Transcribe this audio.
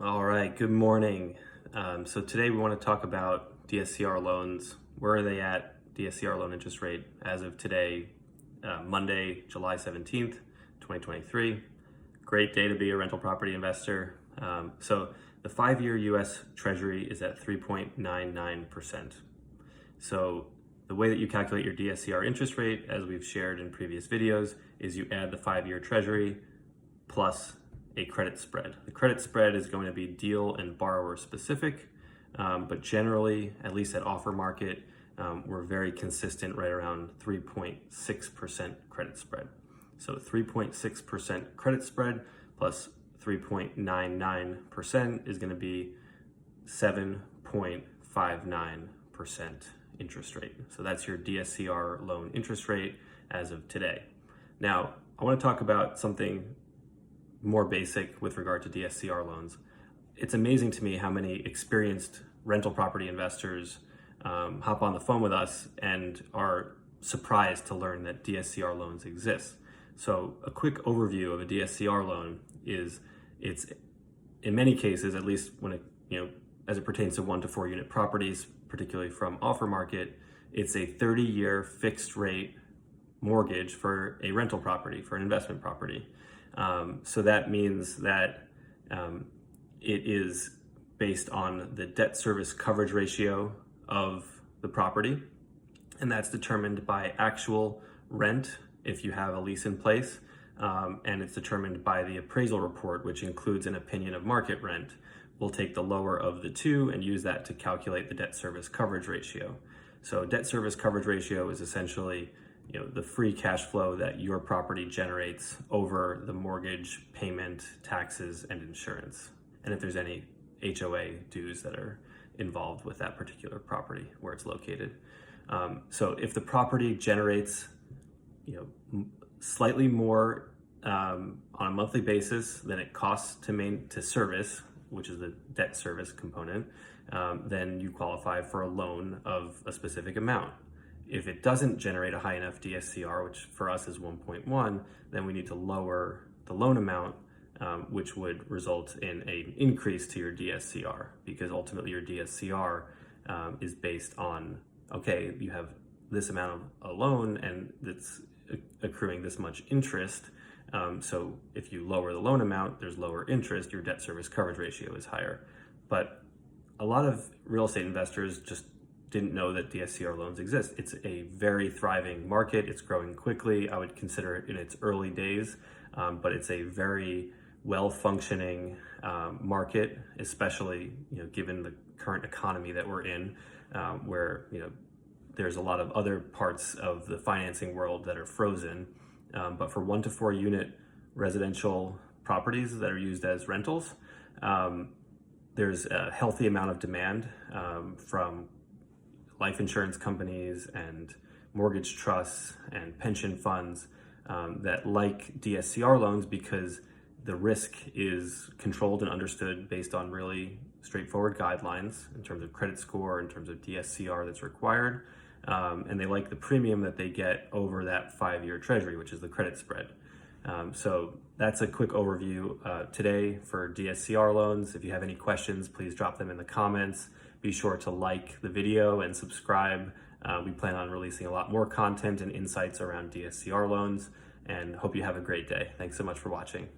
All right, good morning. So today we want to talk about DSCR loans. Where are they at? DSCR loan interest rate as of today, Monday, July 17th, 2023. Great day to be a rental property investor. So the 5-year US Treasury is at 3.99%. So the way that you calculate your DSCR interest rate, as we've shared in previous videos, is you add the 5-year Treasury plus a credit spread. The credit spread is going to be deal and borrower specific, but generally, at least at OfferMarket, we're very consistent right around 3.6% credit spread. So 3.6% credit spread plus 3.99% is going to be 7.59% interest rate. So that's your DSCR loan interest rate as of today. Now, I want to talk about something more basic with regard to DSCR loans. It's amazing to me how many experienced rental property investors hop on the phone with us and are surprised to learn that DSCR loans exist. So a quick overview of a DSCR loan is it's in many cases, at least when it, as it pertains to 1 to 4 unit properties, particularly from OfferMarket, it's a 30-year fixed rate mortgage for a rental property, for an investment property. So that means that it is based on the debt service coverage ratio of the property, and that's determined by actual rent if you have a lease in place, and it's determined by the appraisal report, which includes an opinion of market rent. We'll take the lower of the two and use that to calculate the debt service coverage ratio. So debt service coverage ratio is essentially the free cash flow that your property generates over the mortgage payment, taxes, and insurance. And if there's any HOA dues that are involved with that particular property where it's located. So if the property generates, slightly more on a monthly basis than it costs to service, which is the debt service component, then you qualify for a loan of a specific amount. If it doesn't generate a high enough DSCR, which for us is 1.1, then we need to lower the loan amount, which would result in an increase to your DSCR, because ultimately your DSCR is based on, okay, you have this amount of a loan and it's accruing this much interest. So if you lower the loan amount, there's lower interest, your debt service coverage ratio is higher. But a lot of real estate investors just didn't know that DSCR loans exist. It's a very thriving market. It's growing quickly. I would consider it in its early days, but it's a very well-functioning market, especially given the current economy that we're in, where there's a lot of other parts of the financing world that are frozen. But for 1 to 4 unit residential properties that are used as rentals, there's a healthy amount of demand from life insurance companies and mortgage trusts and pension funds that like DSCR loans because the risk is controlled and understood based on really straightforward guidelines in terms of credit score, in terms of DSCR that's required, and they like the premium that they get over that 5-year Treasury, which is the credit spread. So that's a quick overview today for DSCR loans. If you have any questions, please drop them in the comments. Be sure to like the video and subscribe. We plan on releasing a lot more content and insights around DSCR loans, and hope you have a great day. Thanks so much for watching.